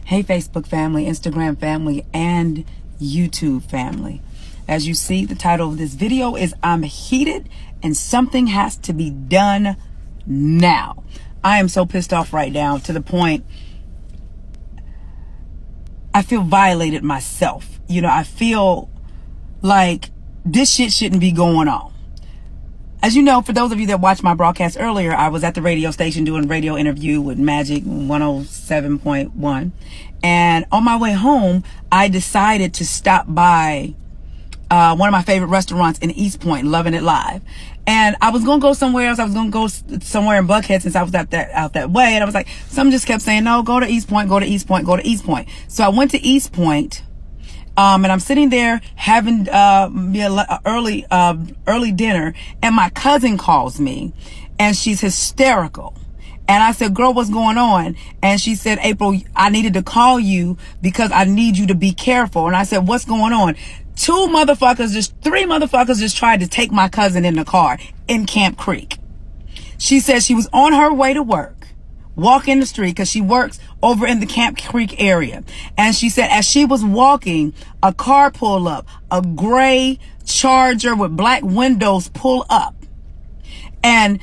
Hey Facebook family, Instagram family, and YouTube family. As you see, the title of this video is I'm heated and something has to be done now. I am so pissed off right now to the point I feel violated myself. I feel like this shit shouldn't be going on. As you know, for those of you that watched my broadcast earlier, I was at the radio station doing a radio interview with Magic 107.1. And on my way home, I decided to stop by one of my favorite restaurants in East Point, Loving It Live. And I was going to go somewhere else. I was going to go somewhere in Buckhead since I was out that way. And I was like, some just kept saying, no, go to East Point, go to East Point, go to East Point. So I went to East Point. And I'm sitting there having early dinner, and my cousin calls me, and she's hysterical. And I said, girl, what's going on? And she said, April, I needed to call you because I need you to be careful. And I said, what's going on? Three motherfuckers just tried to take my cousin in the car in Camp Creek. She said she was on her way to work, walking the street because she works over in the Camp Creek area. And she said as she was walking, a car pulled up, a gray Charger with black windows pull up. And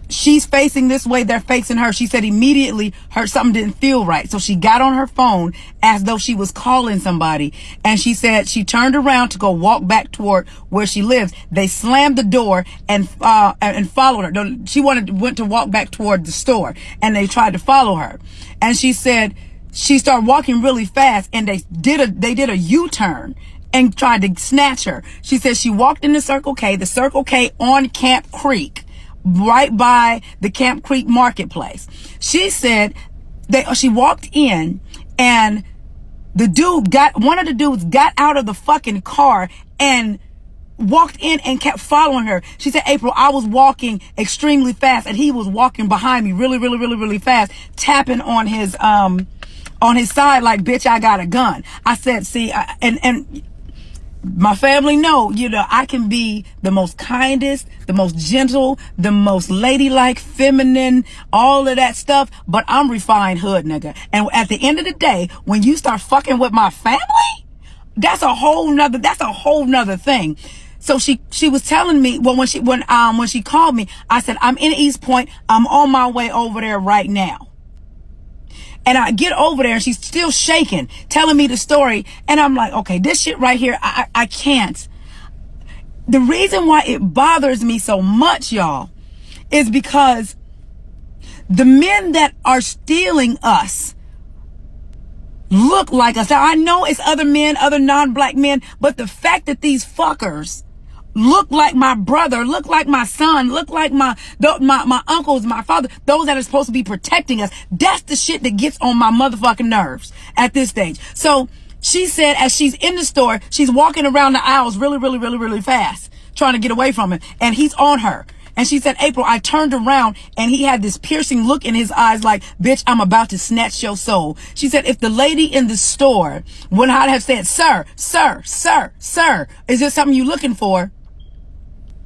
she's facing this way, they're facing her. She said immediately something didn't feel right. So she got on her phone as though she was calling somebody. And she said she turned around to go walk back toward where she lives. They slammed the door and followed her. She went to walk back toward the store, and they tried to follow her. And she said she started walking really fast, and they did a U-turn and tried to snatch her. She said she walked in the Circle K on Camp Creek, right by the Camp Creek Marketplace. She said she walked in, and one of the dudes got out of the fucking car and walked in and kept following her. She said, April, I was walking extremely fast, and he was walking behind me really fast, tapping on his side like, bitch, I got a gun. I said, see, and my family know, I can be the most kindest, the most gentle, the most ladylike, feminine, all of that stuff, but I'm refined hood nigga. And at the end of the day, when you start fucking with my family, that's a whole nother thing. So she was telling me, well, when she called me, I said, I'm in East Point. I'm on my way over there right now. And I get over there, and she's still shaking, telling me the story. And I'm like, okay, this shit right here, I can't. The reason why it bothers me so much, y'all, is because the men that are stealing us look like us. Now, I know it's other men, other non-black men, but the fact that these fuckers look like my brother, look like my son, look like my uncles, my father, those that are supposed to be protecting us, that's the shit that gets on my motherfucking nerves at this stage. So she said as she's in the store, she's walking around the aisles really fast, trying to get away from him, and he's on her. And she said, April, I turned around, and he had this piercing look in his eyes like, bitch, I'm about to snatch your soul. She said, if the lady in the store would not have said, sir, is there something you looking for?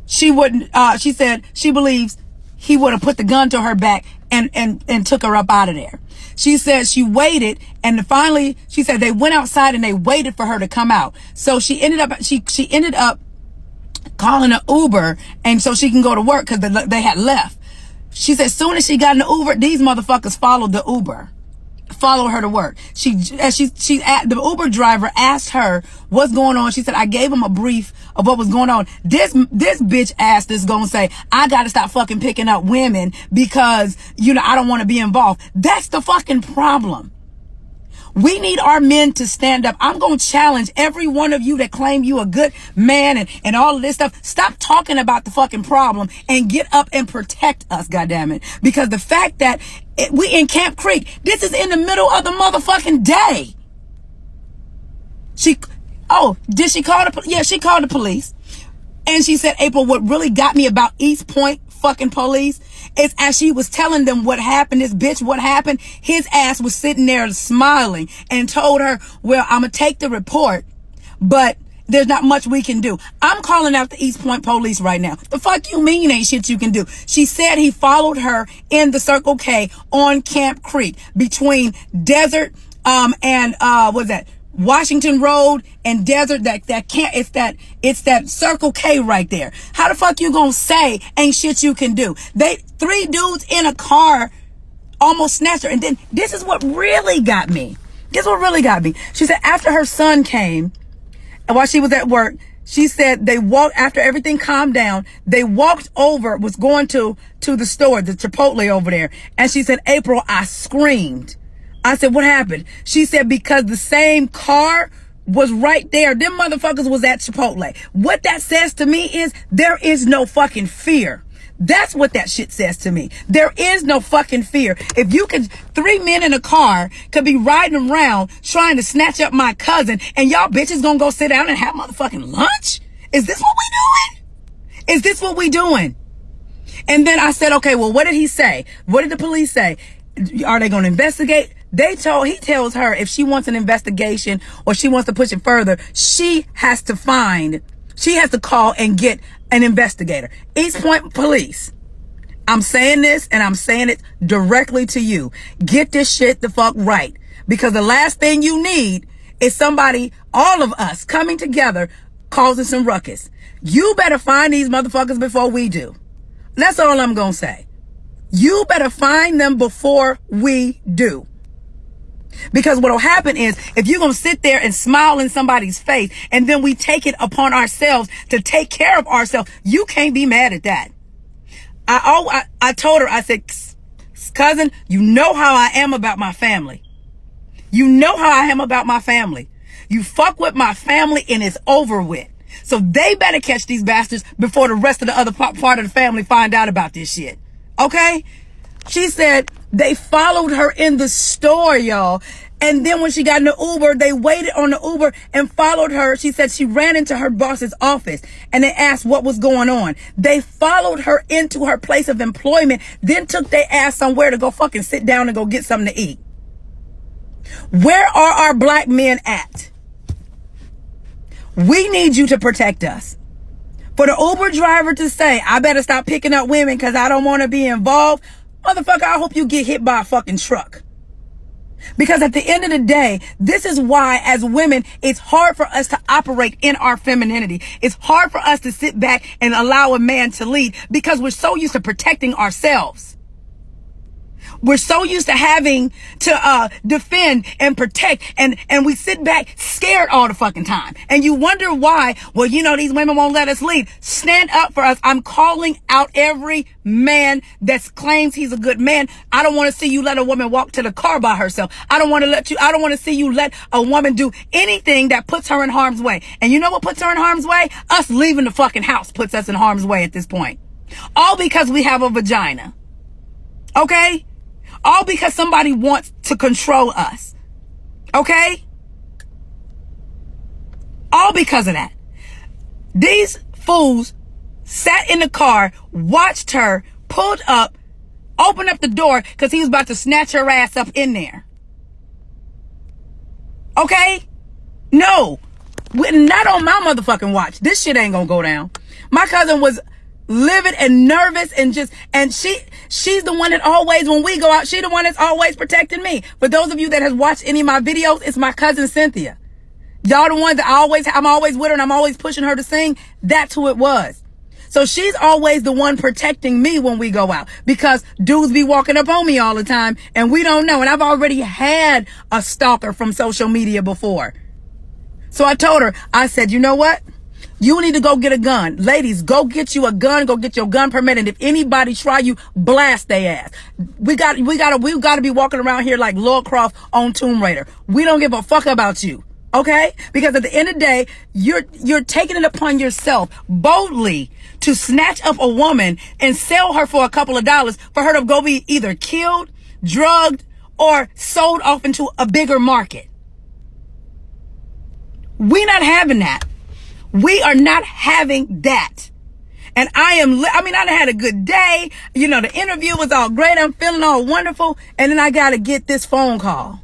She wouldn't, she said she believes he would have put the gun to her back and took her up out of there. She said she waited, and finally, she said they went outside and they waited for her to come out. So she ended up calling an Uber, and so she can go to work because they had left. She said as soon as she got in the Uber, these motherfuckers followed the Uber. Follow her to work. The Uber driver asked her what's going on. She said, I gave him a brief of what was going on. This bitch ass is gonna say, I gotta stop fucking picking up women because, I don't want to be involved. That's the fucking problem. We need our men to stand up. I'm going to challenge every one of you that claim you a good man and all of this stuff. Stop talking about the fucking problem and get up and protect us, goddammit. Because the fact that we in Camp Creek, this is in the middle of the motherfucking day. Did she call she called the police. And she said, April, what really got me about East Point fucking police is as she was telling them what happened, what happened, his ass was sitting there smiling and told her, well, I'm going to take the report, but there's not much we can do. I'm calling out the East Point police right now. The fuck you mean ain't shit you can do? She said he followed her in the Circle K on Camp Creek between Desert and what's that? Washington Road and Desert, that can't, it's that Circle K right there. How the fuck you gonna say ain't shit you can do? 3 dudes in a car almost snatched her. And then this is what really got me. She said after her son came, and while she was at work, she said they walked, after everything calmed down, they walked over, was going to the store, the Chipotle over there. And she said, April, I screamed. I said, what happened? She said, because the same car was right there. Them motherfuckers was at Chipotle. What that says to me is there is no fucking fear. That's what that shit says to me. There is no fucking fear. If you could, 3 men in a car could be riding around trying to snatch up my cousin, and y'all bitches gonna go sit down and have motherfucking lunch? Is this what we doing? And then I said, okay, well, what did he say? What did the police say? Are they gonna investigate? He tells her if she wants an investigation or she wants to push it further, she has to call and get an investigator. East Point Police. I'm saying this, and I'm saying it directly to you. Get this shit the fuck right. Because the last thing you need is somebody, all of us, coming together, causing some ruckus. You better find these motherfuckers before we do. That's all I'm gonna say. You better find them before we do. Because what'll happen is, if you're going to sit there and smile in somebody's face, and then we take it upon ourselves to take care of ourselves, you can't be mad at that. I told her, I said, cousin, you know how I am about my family. You fuck with my family and it's over with. So they better catch these bastards before the rest of the other part of the family find out about this shit. Okay? She said they followed her in the store, y'all. And then when she got in the Uber, they waited on the Uber and followed her. She said she ran into her boss's office and they asked what was going on. They followed her into her place of employment, then took their ass somewhere to go fucking sit down and go get something to eat. Where are our black men at? We need you to protect us. For the Uber driver to say, I better stop picking up women because I don't want to be involved. Motherfucker, I hope you get hit by a fucking truck. Because at the end of the day, this is why as women, it's hard for us to operate in our femininity. It's hard for us to sit back and allow a man to lead because we're so used to protecting ourselves. We're so used to having to defend and protect, and we sit back scared all the fucking time. And you wonder why, well, you know, these women won't let us lead. Stand up for us. I'm calling out every man that claims he's a good man. I don't want to see you let a woman walk to the car by herself. I don't want to see you let a woman do anything that puts her in harm's way. And you know what puts her in harm's way? Us leaving the fucking house puts us in harm's way at this point. All because we have a vagina. Okay? All because somebody wants to control us. Okay? All because of that. These fools sat in the car, watched her, pulled up, opened up the door because he was about to snatch her ass up in there. Okay? No. Not on my motherfucking watch. This shit ain't gonna go down. My cousin was livid and nervous and she's the one that always, when we go out, she's the one that's always protecting me. For those of you that has watched any of my videos, it's my cousin Cynthia. Y'all the ones that I'm always with her and I'm always pushing her to sing. That's who it was. So she's always the one protecting me when we go out, because dudes be walking up on me all the time and we don't know. And I've already had a stalker from social media before. So I told her, I said, you know what? You need to go get a gun. Ladies, go get you a gun. Go get your gun permit. And if anybody try you, blast their ass. We got to be walking around here like Lara Croft on Tomb Raider. We don't give a fuck about you. Okay? Because at the end of the day, you're taking it upon yourself boldly to snatch up a woman and sell her for a couple of dollars for her to go be either killed, drugged, or sold off into a bigger market. We're not having that. We are not having that. And I had a good day. You know, the interview was all great. I'm feeling all wonderful. And then I got to get this phone call.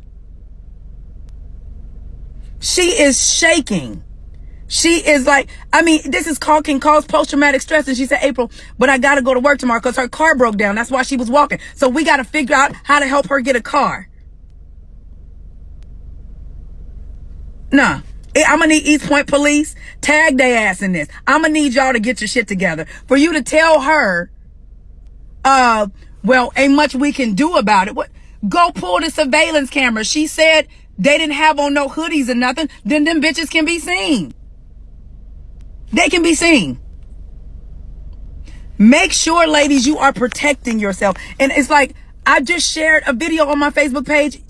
She is shaking. She is like, this can cause post-traumatic stress. And she said, April, but I got to go to work tomorrow because her car broke down. That's why she was walking. So we got to figure out how to help her get a car. Nah. I'm gonna need East Point Police. Tag their ass in this. I'm gonna need y'all to get your shit together. For you to tell her, well, ain't much we can do about it. What? Go pull the surveillance camera. She said they didn't have on no hoodies or nothing. Then them bitches can be seen. They can be seen. Make sure, ladies, you are protecting yourself. And it's like, I just shared a video on my Facebook page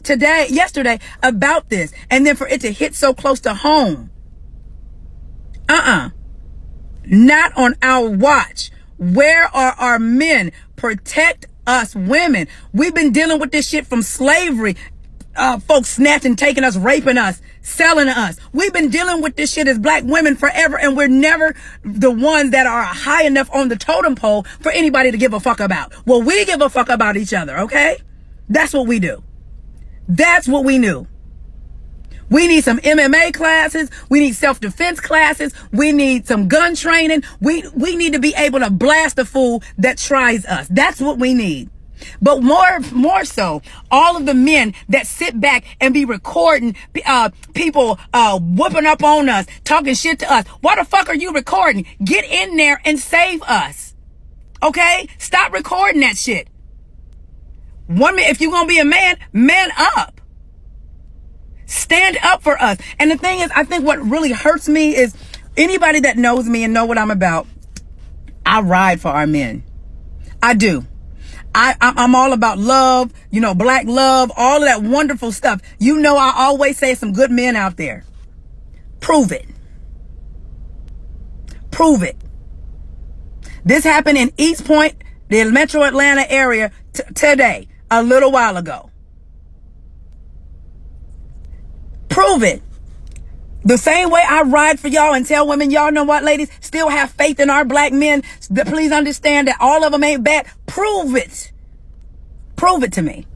yesterday about this. And then for it to hit so close to home. Not on our watch. Where are our men? Protect us women. We've been dealing with this shit from slavery. Folks snatching, taking us, raping us, selling us. We've been dealing with this shit as black women forever, and we're never the ones that are high enough on the totem pole for anybody to give a fuck about. Well, we give a fuck about each other, okay? That's what we do. That's what we knew. We need some MMA classes. We need self-defense classes. We need some gun training. We need to be able to blast a fool that tries us. That's what we need. But more so, all of the men that sit back and be recording people whooping up on us, talking shit to us. Why the fuck are you recording? Get in there and save us. Okay? Stop recording that shit. If you're gonna be a man, man up. Stand up for us. And the thing is, I think what really hurts me is anybody that knows me and know what I'm about, I ride for our men. I do. I'm all about love, black love, all of that wonderful stuff. I always say some good men out there. Prove it. Prove it. This happened in East Point, the Metro Atlanta area today, a little while ago. Prove it. The same way I ride for y'all and tell women, y'all know what, ladies, still have faith in our black men. Please understand that all of them ain't bad. Prove it. Prove it to me.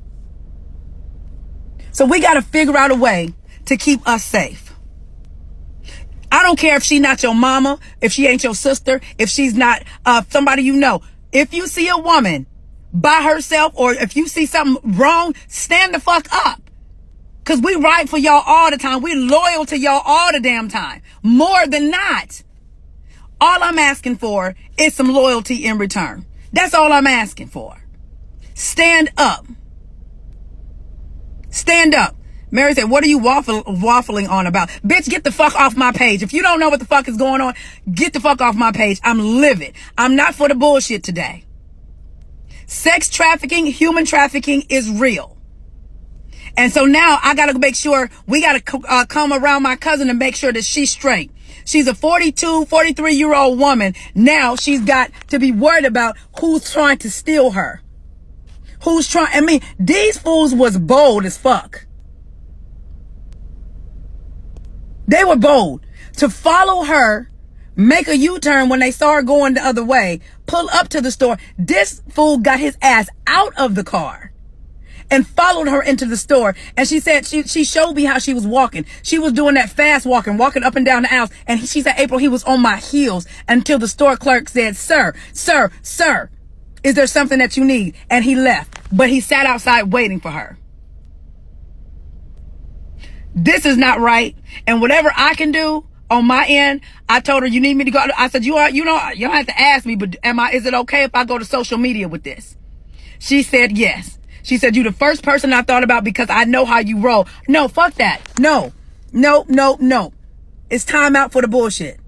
So we got to figure out a way to keep us safe. I don't care if she's not your mama, if she ain't your sister, if she's not somebody you know. If you see a woman by herself or if you see something wrong, stand the fuck up. Because we ride for y'all all the time. We're loyal to y'all all the damn time. More than not. All I'm asking for is some loyalty in return. That's all I'm asking for. Stand up. Stand up. Mary said, what are you waffling on about? Bitch, get the fuck off my page. If you don't know what the fuck is going on, get the fuck off my page. I'm livid. I'm not for the bullshit today. Sex trafficking, human trafficking is real. And so now I got to make sure we got to come around my cousin and make sure that she's straight. She's a 42, 43-year-old woman. Now she's got to be worried about who's trying to steal her. These fools was bold as fuck. They were bold to follow her, make a U-turn when they saw her going the other way, pull up to the store. This fool got his ass out of the car and followed her into the store. And she said, she showed me how she was walking. She was doing that fast walking up and down the aisles. And she said, April, he was on my heels until the store clerk said, sir, is there something that you need? And he left, but he sat outside waiting for her. This is not right. And whatever I can do on my end, I told her, you need me to go. I said, you don't have to ask me, but is it okay if I go to social media with this? She said, yes. She said, you the first person I thought about because I know how you roll. No, fuck that. No. It's time out for the bullshit.